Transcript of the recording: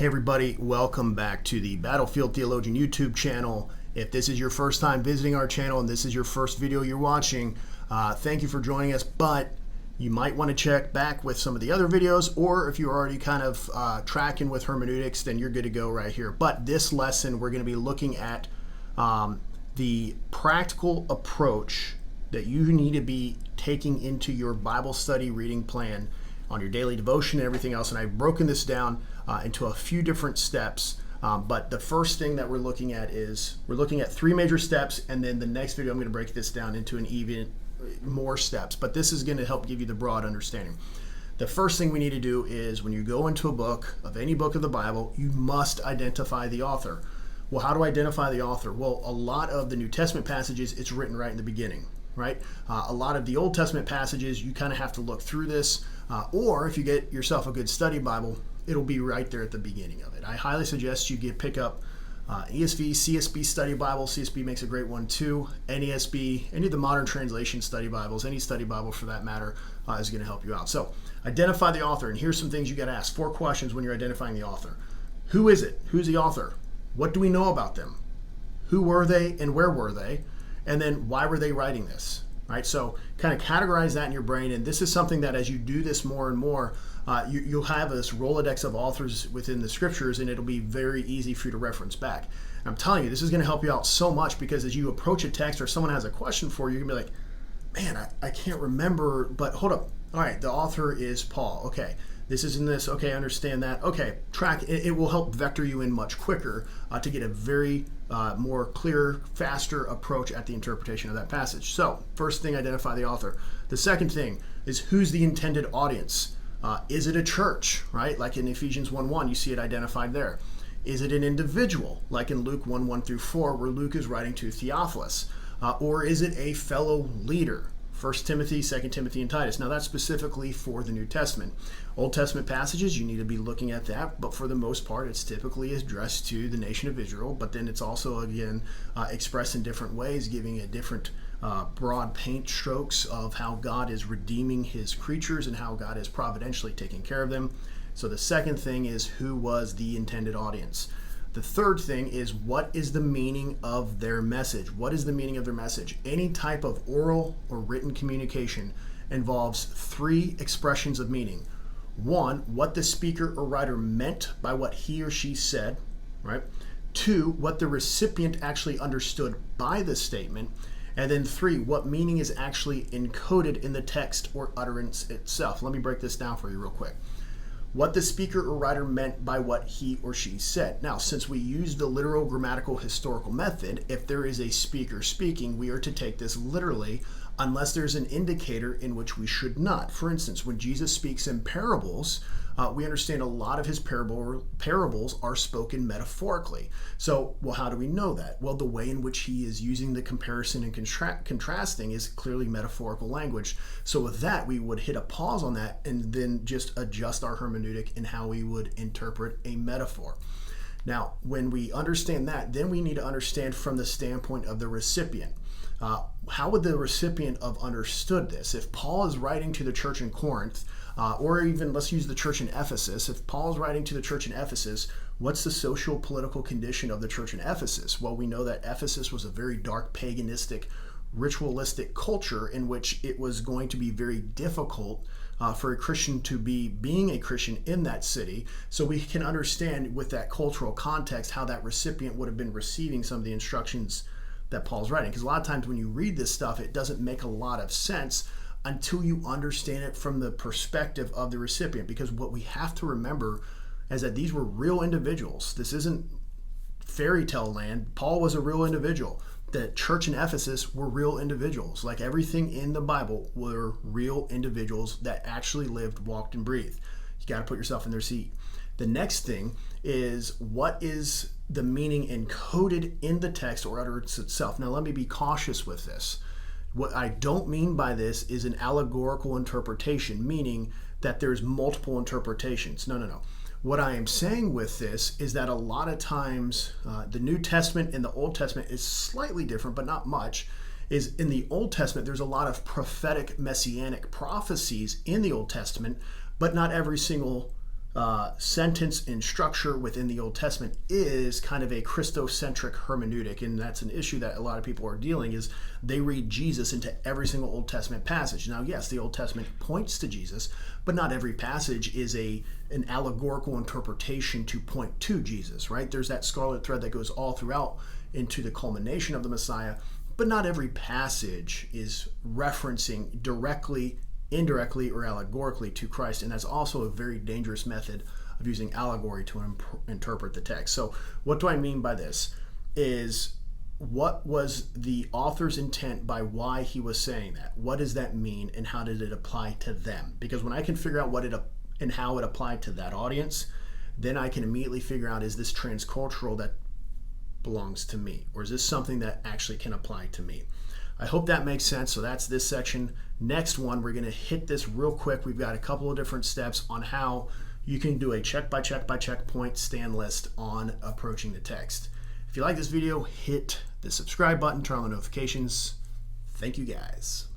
Hey everybody, welcome back to the Battlefield Theologian YouTube channel. If this is your first time visiting our channel and this is your first video you're watching, thank you for joining us, but you might want to check back with some of the other videos, or if you're already kind of tracking with hermeneutics, then you're good to go right here. But this lesson, we're going to be looking at the practical approach that you need to be taking into your Bible study reading plan on your daily devotion and everything else. And I've broken this down into a few different steps. But the first thing that we're looking at is we're looking at three major steps. And then the next video, I'm going to break this down into an even more steps. But this is going to help give you the broad understanding. The first thing we need to do is when you go into a book, of any book of the Bible, you must identify the author. Well, how do I identify the author? Well, a lot of the New Testament passages, it's written right in the beginning, right? A lot of the Old Testament passages, you kind of have to look through this. Or if you get yourself a good study Bible, it'll be right there at the beginning of it. I highly suggest you pick up ESV, CSB study Bible. CSB makes a great one too. NESB, any of the modern translation study Bibles, any study Bible for that matter is going to help you out. So identify the author, and here's some things you got to ask. 4 questions when you're identifying the author. Who is it? Who's the author? What do we know about them? Who were they and where were they? And then why were they writing this? Right? So kind of categorize that in your brain. And this is something that as you do this more and more, you'll have this Rolodex of authors within the scriptures, and it'll be very easy for you to reference back. And I'm telling you, this is going to help you out so much, because as you approach a text or someone has a question for you, you're going to be like, man, I can't remember, but hold up. All right, the author is Paul. Okay, this is in this. Okay, I understand that. Okay, track. It will help vector you in much quicker to get a very more clear, faster approach at the interpretation of that passage. So first thing, identify the author. The second thing is who's the intended audience. Is it a church, right? Like in Ephesians 1:1, you see it identified there. Is it an individual, like in Luke 1:1 through 4, where Luke is writing to Theophilus? Or is it a fellow leader? 1 Timothy, 2 Timothy, and Titus. Now that's specifically for the New Testament. Old Testament passages, you need to be looking at that, but for the most part, it's typically addressed to the nation of Israel, but then it's also, again, expressed in different ways, giving a different broad paint strokes of how God is redeeming his creatures and how God is providentially taking care of them. So the second thing is who was the intended audience. The third thing is what is the meaning of their message? What is the meaning of their message? Any type of oral or written communication involves 3 expressions of meaning. 1, what the speaker or writer meant by what he or she said, right? 2, what the recipient actually understood by the statement. And then 3, what meaning is actually encoded in the text or utterance itself. Let me break this down for you real quick. What the speaker or writer meant by what he or she said. Now, since we use the literal grammatical historical method, if there is a speaker speaking, we are to take this literally unless there's an indicator in which we should not. For instance, when Jesus speaks in parables, we understand a lot of his parables are spoken metaphorically. So, well, how do we know that? Well, the way in which he is using the comparison and contrasting is clearly metaphorical language. So with that, we would hit a pause on that and then just adjust our hermeneutic in how we would interpret a metaphor. Now, when we understand that, then we need to understand from the standpoint of the recipient. How would the recipient have understood this? If Paul is writing to the church in Corinth, or even let's use the church in Ephesus. If Paul is writing to the church in Ephesus, what's the social political condition of the church in Ephesus? Well, we know that Ephesus was a very dark, paganistic, ritualistic culture in which it was going to be very difficult for a Christian to be being a Christian in that city. So we can understand with that cultural context how that recipient would have been receiving some of the instructions that Paul's writing. Because a lot of times when you read this stuff, it doesn't make a lot of sense until you understand it from the perspective of the recipient. Because what we have to remember is that these were real individuals. This isn't fairy tale land. Paul was a real individual. The church in Ephesus were real individuals. Like everything in the Bible were real individuals that actually lived, walked, and breathed. You got to put yourself in their seat. The next thing is, what is the meaning encoded in the text or utterance itself? Now, let me be cautious with this. What I don't mean by this is an allegorical interpretation, meaning that there's multiple interpretations. No. What I am saying with this is that a lot of times the New Testament and the Old Testament is slightly different, but not much. Is in the Old Testament, there's a lot of prophetic messianic prophecies in the Old Testament, but not every single sentence and structure within the Old Testament is kind of a Christocentric hermeneutic, and that's an issue that a lot of people are dealing is they read Jesus into every single Old Testament passage. Now, yes, the Old Testament points to Jesus, but not every passage is an allegorical interpretation to point to Jesus, right? There's that scarlet thread that goes all throughout into the culmination of the Messiah, but not every passage is referencing directly, indirectly, or allegorically to Christ, and that's also a very dangerous method of using allegory to interpret the text. So what do I mean by this is, what was the author's intent by why he was saying that? What does that mean, and how did it apply to them? Because when I can figure out what it and how it applied to that audience, then I can immediately figure out, is this transcultural that belongs to me, or is this something that actually can apply to me? I hope that makes sense. So that's this section. Next one, we're going to hit this real quick. We've got a couple of different steps on how you can do a check by check point stand list on approaching the text. If you like this video, hit the subscribe button, turn on the notifications. Thank you guys.